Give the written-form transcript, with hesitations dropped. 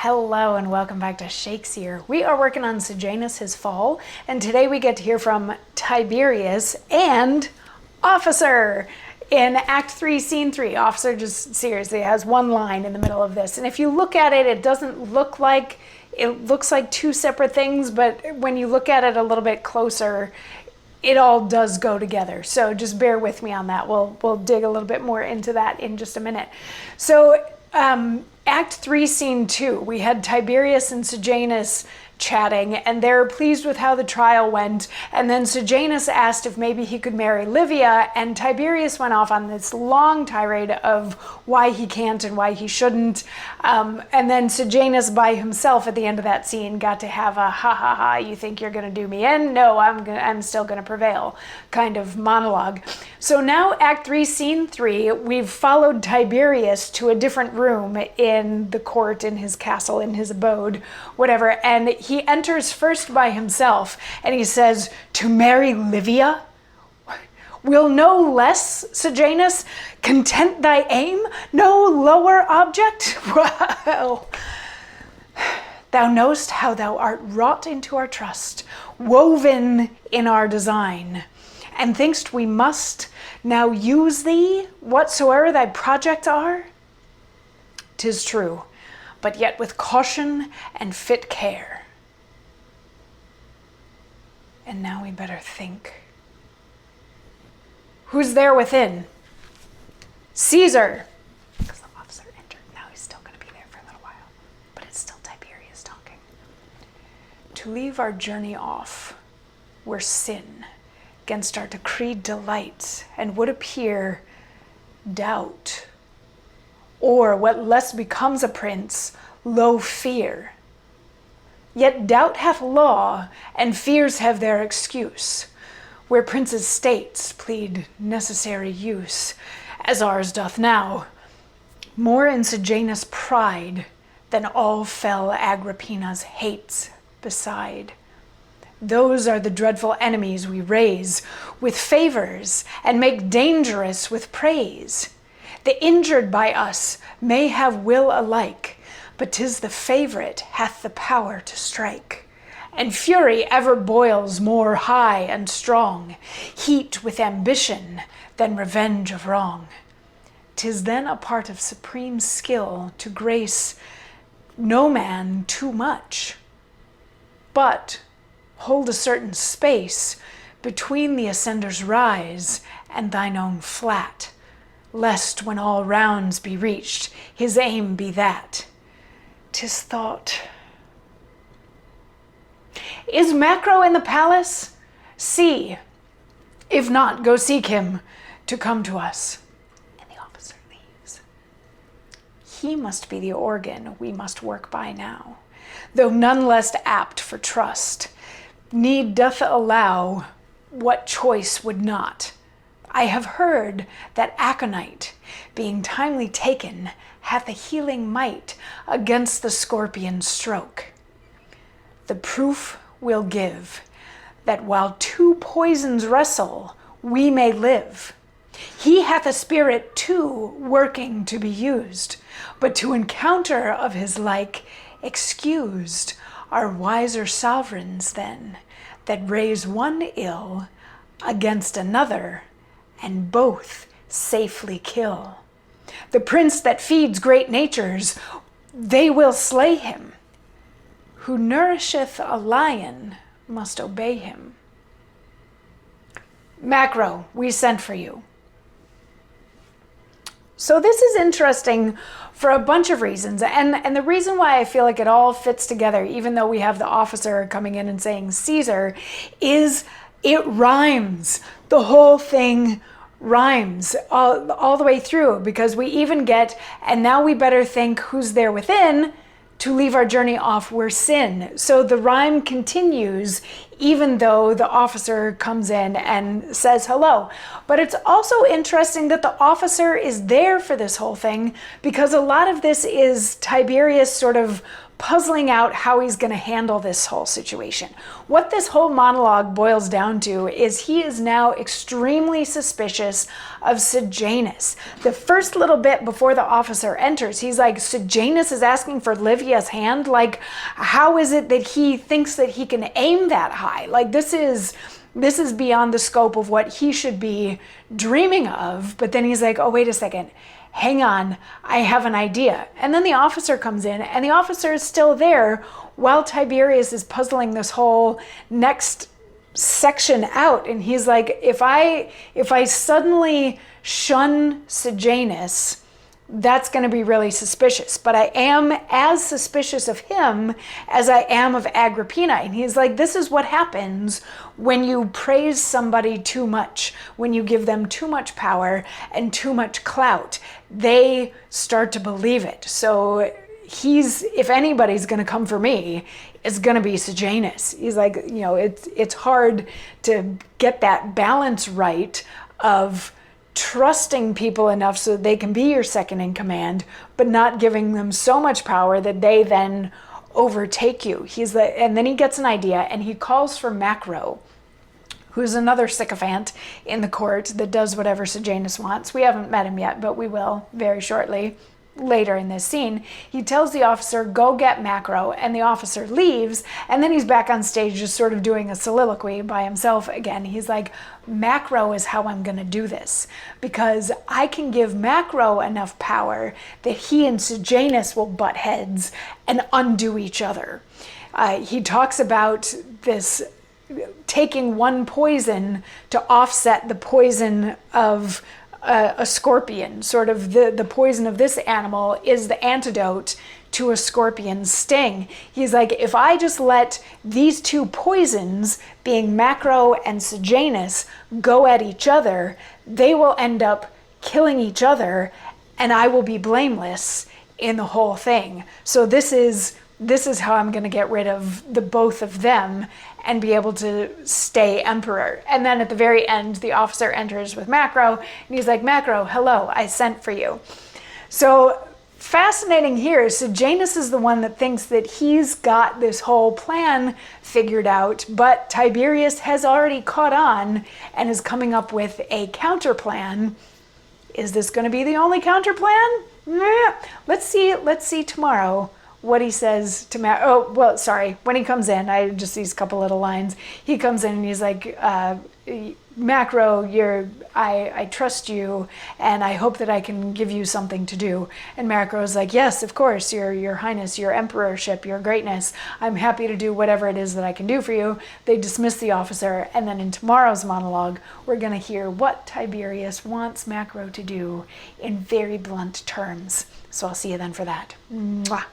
Hello and welcome back to Shakesyear. We are working on Sejanus, his fall, and today we get to hear from Tiberius and Officer in Act 3, Scene 3. Officer just seriously has one line in the middle of this, and if you look at it, it looks like two separate things, but when you look at it a little bit closer, it all does go together. So just bear with me on that. We'll dig a little bit more into that in just a minute. So Act 3, Scene 2, we had Tiberius and Sejanus chatting, and they're pleased with how the trial went. And then Sejanus asked if maybe he could marry Livia, and Tiberius went off on this long tirade of why he can't and why he shouldn't. And then Sejanus by himself at the end of that scene got to have a ha ha ha, you think you're going to do me in? No, I'm still going to prevail kind of monologue. So now Act 3, Scene 3, we've followed Tiberius to a different room in the court, in his castle, in his abode, whatever, and he enters first by himself, and he says, "To marry Livia? Will no less, Sejanus, content thy aim? No lower object? Well, thou knowst how thou art wrought into our trust, woven in our design, and thinkst we must now use thee, whatsoever thy projects are? 'Tis true, but yet with caution and fit care. And now we better think. Who's there within? Caesar." Because the officer entered. Now he's still going to be there for a little while. But it's still Tiberius talking. "To leave our journey off were sin 'gainst our decreed delights, and would appear doubt, or what less becomes a prince, low fear. Yet doubt hath law, and fears have their excuse, where princes' states plead necessary use, as ours doth now, more in Sejanus' pride than all fell Agrippina's hates beside. Those are the dreadful enemies we raise with favors, and make dangerous with praise. The injured by us may have will alike, but 'tis the favorite hath the power to strike. And fury ever boils more high and strong, heat with ambition than revenge of wrong. 'Tis then a part of supreme skill to grace no man too much, but hold a certain space between the ascender's rise and thine own flat, lest when all rounds be reached, his aim be that. 'Tis thought. Is Macro in the palace? See. If not, go seek him to come to us." And the officer leaves. "He must be the organ we must work by now, though none less apt for trust. Need doth allow what choice would not. I have heard that aconite, being timely taken, hath a healing might against the scorpion stroke. The proof we'll give, that while two poisons wrestle, we may live. He hath a spirit too working to be used, but to encounter of his like excused are wiser sovereigns then, that raise one ill against another, and both safely kill. The prince that feeds great natures, they will slay him. Who nourisheth a lion must obey him. Macro, we sent for you." So this is interesting for a bunch of reasons. And the reason why I feel like it all fits together, even though we have the officer coming in and saying Caesar, is it rhymes. The whole thing rhymes all the way through, because we even get, "And now we better think who's there within, to leave our journey off where sin." So the rhyme continues even though the officer comes in and says hello. But it's also interesting that the officer is there for this whole thing, because a lot of this is Tiberius sort of puzzling out how he's going to handle this whole situation. What this whole monologue boils down to is he is now extremely suspicious of Sejanus. The first little bit before the officer enters, he's like, Sejanus is asking for Livia's hand? Like, how is it that he thinks that he can aim that high? Like, this is beyond the scope of what he should be dreaming of. But then he's like, oh, wait a second. Hang on, I have an idea. And then the officer comes in, and the officer is still there while Tiberius is puzzling this whole next section out. And he's like, if I suddenly shun Sejanus, that's going to be really suspicious. But I am as suspicious of him as I am of Agrippina. And he's like, this is what happens when you praise somebody too much, when you give them too much power and too much clout. They start to believe it. So if anybody's going to come for me, it's going to be Sejanus. He's like, it's hard to get that balance right of trusting people enough so that they can be your second in command, but not giving them so much power that they then overtake you. And then he gets an idea, and he calls for Macro, who's another sycophant in the court that does whatever Sejanus wants. We haven't met him yet, but we will very shortly. Later in this scene, he tells the officer, go get Macro, and the officer leaves, and then he's back on stage just sort of doing a soliloquy by himself again. He's like, Macro is how I'm going to do this, because I can give Macro enough power that he and Sejanus will butt heads and undo each other. He talks about this taking one poison to offset the poison of a scorpion. Sort of the poison of this animal is the antidote to a scorpion's sting. He's like, if I just let these two poisons, being Macro and Sejanus, go at each other, they will end up killing each other, and I will be blameless in the whole thing. So this is how I'm going to get rid of the both of them and be able to stay emperor. And then at the very end, the officer enters with Macro, and he's like, Macro, hello, I sent for you. So fascinating here, Sejanus is the one that thinks that he's got this whole plan figured out, but Tiberius has already caught on and is coming up with a counter plan. Is this going to be the only counter plan? Let's see tomorrow what he says to when he comes in, I just these couple little lines. He comes in and he's like, Macro, I trust you, and I hope that I can give you something to do. And Macro is like, yes, of course, your highness, your emperorship, your greatness. I'm happy to do whatever it is that I can do for you. They dismiss the officer, and then in tomorrow's monologue, we're going to hear what Tiberius wants Macro to do in very blunt terms. So I'll see you then for that. Mwah.